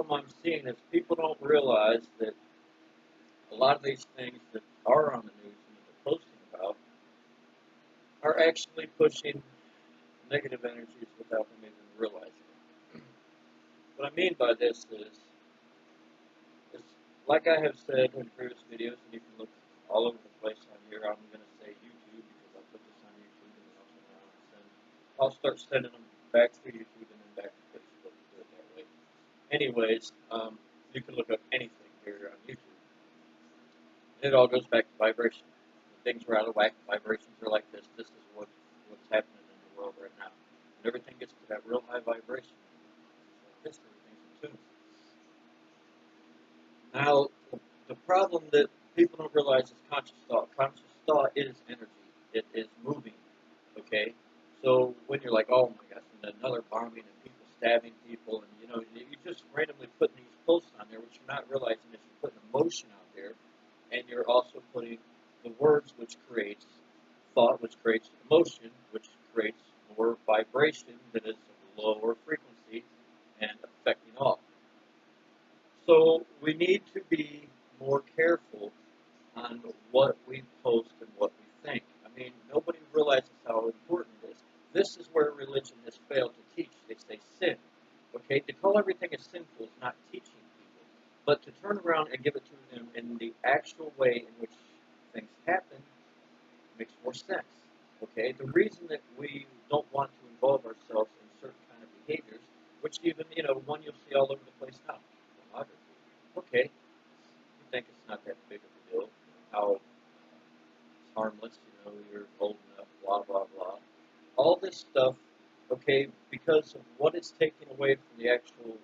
problem I'm seeing is people don't realize that a lot of these things that are on the news and that they're posting about are actually pushing negative energies without them even realizing it. What I mean by this is like I have said in previous videos, and you can look all over the place on here. I'm going to say YouTube because I'll put this on YouTube and then I'll turn around and I'll start sending them back to YouTube and then back to Facebook and do it that way. Anyways, you can look up anything here on YouTube. And it all goes back to vibration. When things are out of whack, vibrations are like this. This is what's happening in the world right now. When everything gets to that real high vibration, this everything's in tune. Now, the problem that people don't realize is conscious thought. Conscious thought is energy. It is moving. Okay? So when you're like, oh my gosh, and another bombing and people stabbing people, and you're just randomly putting these posts on there, what you're not realizing is you're putting emotion out there, and you're also putting the words, which creates thought, which creates emotion, which creates more vibration that is of lower frequency and affecting all. So we need to be more careful on what we post and what we think. I mean, nobody realizes how important it is. This is where religion has failed to teach. They say sin. Okay, to call everything as sinful is not teaching people. But to turn around and give it to them in the actual way in which things happen makes more sense. Okay, the reason that we don't want to involve ourselves in certain kind of behaviors, which even, one you'll see all over the place now, pornography. Okay, you think it's not that big of a deal, how it's harmless, you're old enough, blah, blah, blah. All this stuff, okay, because of what it's taking away from the actual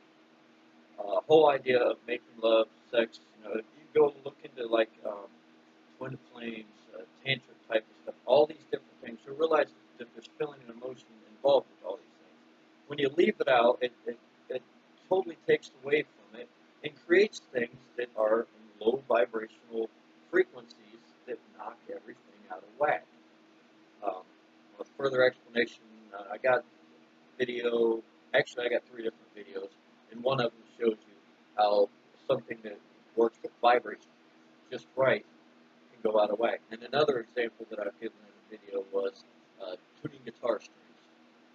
whole idea of making love, sex, if you go look into like twin flames, tantra type of stuff, all these different things, you realize that there's feeling and emotion involved with all these things. When you leave it out, it totally takes away from it and creates things that are in low vibrational frequencies that knock everything out of whack. With further explanation, I got video, actually I got 3 different videos, and one of them shows you how something that works with vibration just right can go out of whack. And another example that I've given in the video was tuning guitar strings.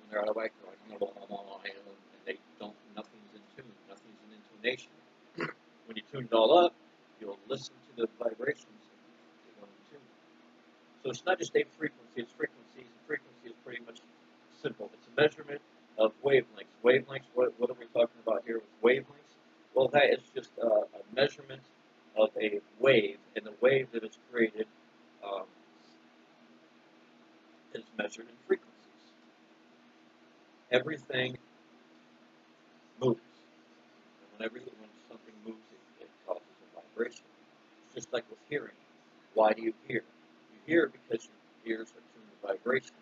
When they're out of whack, they're like, and they don't, nothing's in tune, nothing's in intonation. When you tune it all up, you'll listen to the vibrations and they go in tune. So it's not just a frequency, it's frequencies, and frequency is pretty much simple. It's a measurement of wavelengths. Wavelengths, what are we talking about here with wavelengths? Well, that is just a measurement of a wave, and the wave that is created is measured in frequencies. Everything moves. And when something moves, it causes a vibration. It's just like with hearing. Why do you hear? You hear because your ears are tuned to vibration.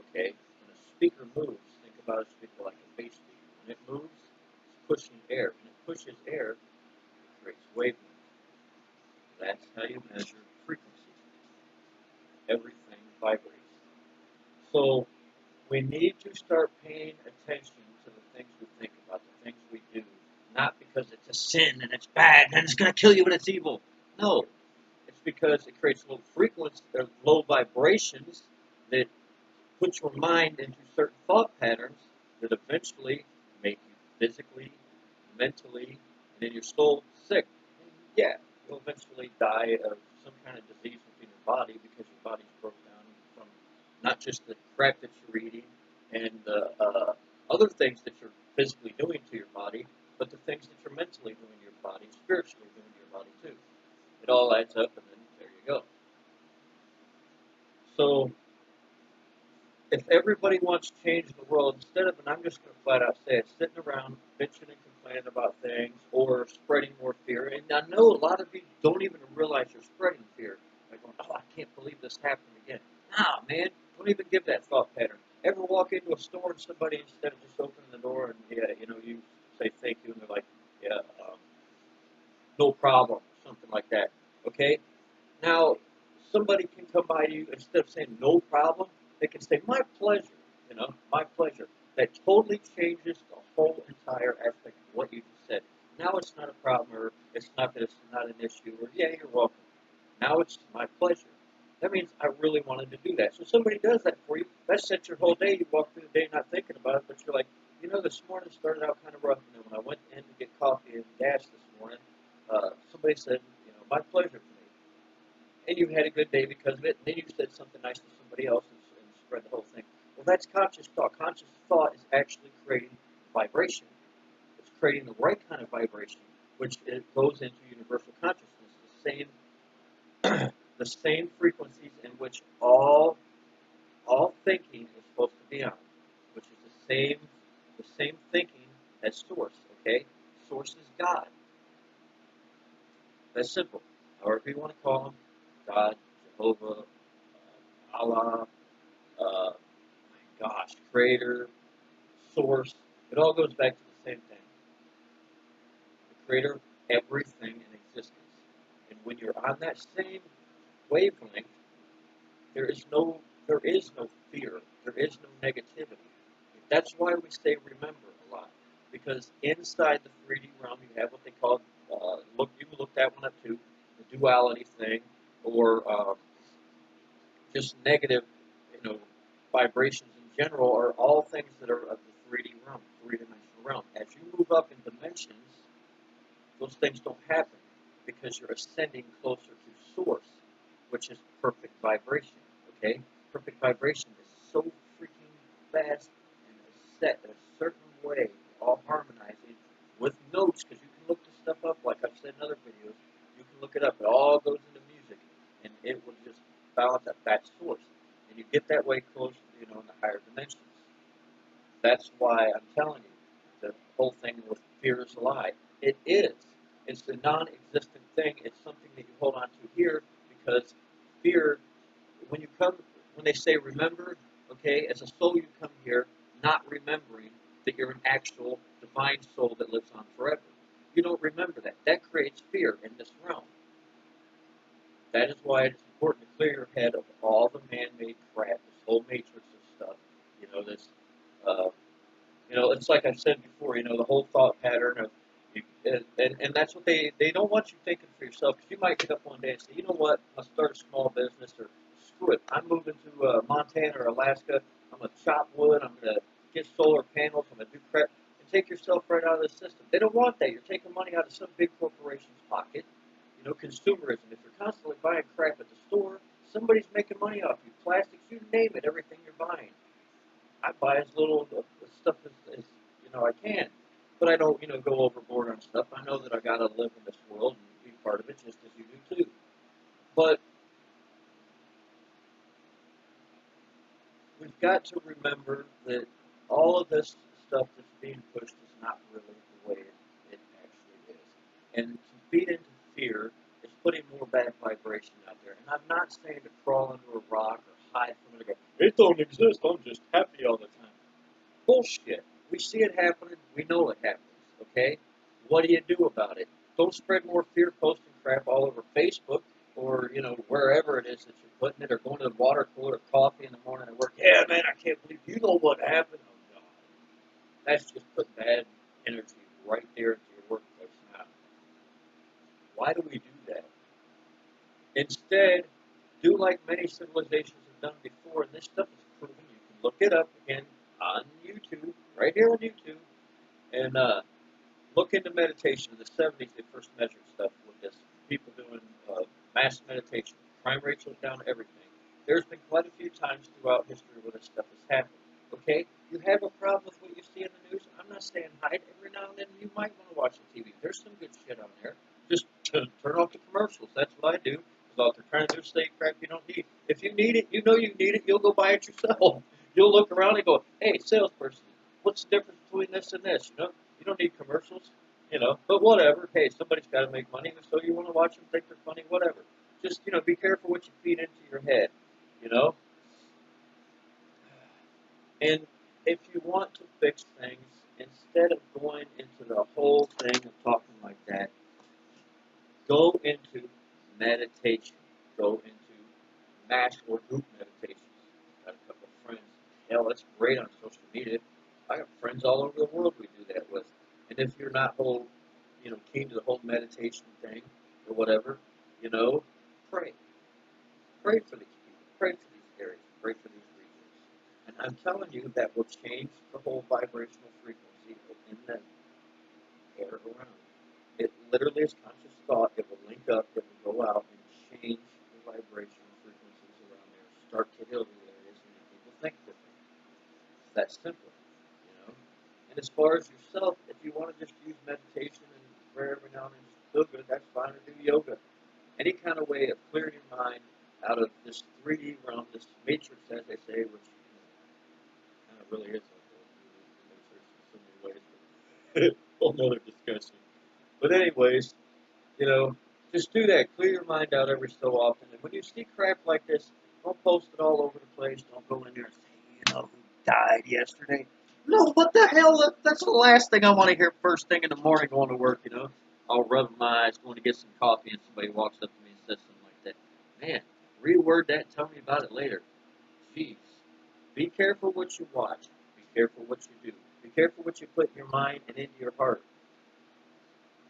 Okay? When a speaker moves, think about a speaker like a bass speaker. When it moves, it's pushing air. When it pushes air, it creates wavelengths. That's how you measure frequency. Everything vibrates. So we need to start paying attention to the things we think about, the things we do, not because it's a sin and it's bad and it's going to kill you and it's evil. No, it's because it creates low frequency, low vibrations that put your mind into certain thought patterns that eventually make you physically, mentally, and in your soul sick. And yeah, you'll eventually die of some kind of disease within your body because your body's broke down from not just the crap that you're eating and the other things that you're physically doing to your body, but the things that you're mentally doing to your body, spiritually doing to your body too. It all adds up, and then there you go. So if everybody wants change in the world, instead of, and I'm just going to flat out say it, sitting around bitching and complaining about things or spreading more fear, and I know a lot of you don't even realize you're spreading fear. Like, going, oh, I can't believe this happened again. Nah, man, don't even give that thought pattern. Ever walk into a store and somebody, instead of just opening the door and, you say thank you, and they're like, yeah, no problem, something like that, okay? Now, somebody can come by you, instead of saying no problem, they can say, my pleasure, my pleasure. That totally changes the whole entire aspect of what you just said. Now it's not a problem, or it's not an issue, or yeah, you're welcome. Now it's my pleasure. That means I really wanted to do that. So somebody does that for you. That sets your whole day. You walk through the day not thinking about it, but you're like, this morning started out kind of rough. When I went in to get coffee and gas this morning, somebody said, my pleasure today. And you had a good day because of it. And then you said something nice to somebody else and spread the whole thing. Well, that's conscious thought. Conscious thought is actually creating vibration. It's creating the right kind of vibration, which it goes into universal consciousness. The same frequencies in which all thinking is supposed to be on, which is the same thinking as source. Okay, source is God. That's simple. However you want to call him, God, Jehovah, Allah, my gosh, Creator, Source. It all goes back to the same thing. The Creator of everything in existence. And when you're on that same wavelength, there is no fear. There is no negativity. That's why we say remember a lot. Because inside the 3D realm, you have what they call, you can look that one up too, the duality thing, or just negative, vibrations in general, are all things that are of the 3D realm, three-dimensional realm. As you move up in dimensions, those things don't happen because you're ascending closer to source, which is perfect vibration. Okay, perfect vibration is so freaking fast and set in a certain way, all harmonizing with notes. Because you can look this stuff up, like I've said in other videos. You can look it up. It all goes into music, and it will just balance at that source, and you get that way close, in the higher dimensions. That's why I'm telling you, the whole thing with fear is a lie. It is. It's a non-existent thing. It's something that you hold on to here because fear, when they say remember, okay, as a soul you come here not remembering that you're an actual divine soul that lives on forever. You don't remember that. That creates fear in this realm. That is why it's important to clear your head of all the man-made crap, this whole matrix of stuff. Uh, it's like I've said before, the whole thought pattern of, and that's what they don't want you thinking for yourself, because you might get up one day and say, you know what, I'll start a small business, or screw it, I'm moving to Montana or Alaska, I'm going to chop wood, I'm going to get solar panels, I'm going to do crap, and take yourself right out of the system. They don't want that. You're taking money out of some big corporation's pocket. Consumerism. If you're constantly buying crap at the store, somebody's making money off you. Plastics, you name it, everything you're buying. I buy as little stuff as I can, but I don't go overboard on stuff. I know that I got to live in this world and be part of it, just as you do too. But we've got to remember that all of this stuff that's being pushed is not really the way it actually is. And to feed into fear is putting more bad vibration out there. And I'm not saying to crawl under a rock or hide from it and go, it don't exist, I'm just happy all the time. Bullshit. We see it happening, we know it happens, okay? What do you do about it? Don't spread more fear posting crap all over Facebook or, wherever it is that you're putting it, or going to the water cooler or coffee in the morning at work. Yeah, man, I can't believe you know what happened. Oh, God. That's just putting bad energy right there into your workplace now. Why do we do that? Instead, do like many civilizations have done before, and this stuff is proven. You can look it up again on YouTube, right here on YouTube, and look into meditation. In the 70s, they first measured stuff with this. People doing mass meditation. Crime rates went down, everything. There's been quite a few times throughout history where this stuff has happened. Okay? You have a problem with what you see in the news? I'm not saying hide. Every now and then you might want to watch the TV. There's some good shit on there. Just turn off the commercials. That's what I do. Because all they're trying to do is say crap you don't need. If you need it, you know you need it, you'll go buy it yourself. You'll look around and go, hey, salesperson, what's the difference between this and this? You don't need commercials. But whatever. Hey, somebody's got to make money, so you want to watch them, think they're funny, whatever. Just, be careful what you feed into your head, And if you want to fix things, instead of going into the whole thing of talking like that, go into meditation. Go into mass or group meditations. Got a couple of friends. Hell, that's great on social media. I got friends all over the world we do that with. And if you're not keen to the whole meditation thing or whatever, you know, pray. Pray for these people. Pray for these areas. Pray for these regions. And I'm telling you, that will change the whole vibrational frequency in the air around. It literally is conscious thought. It will link up. It will go out and change the vibrational frequencies around there. Start to heal the areas and make people think different. It's that simple, you know. And as far as yourself, if you want to just use meditation and prayer every now and then, just feel good, that's fine. Or do yoga. Any kind of way of clearing your mind out of this 3D realm, this matrix, as they say, which kind of really is like a matrix in so many ways. But whole nother discussion. But anyways, just do that. Clear your mind out every so often. And when you see crap like this, don't post it all over the place. Don't go in there and say, who died yesterday. No, what the hell? That's the last thing I want to hear first thing in the morning going to work. I'll rub my eyes going to get some coffee and somebody walks up to me and says something like that. Man, reword that and tell me about it later. Jeez. Be careful what you watch. Be careful what you do. Be careful what you put in your mind and into your heart.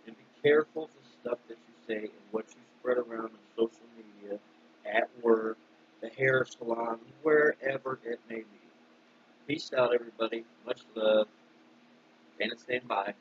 And be careful the stuff that you say and what you spread around on social media, at work, the hair salon, wherever it may be. Peace out, everybody. Much love. And stand by.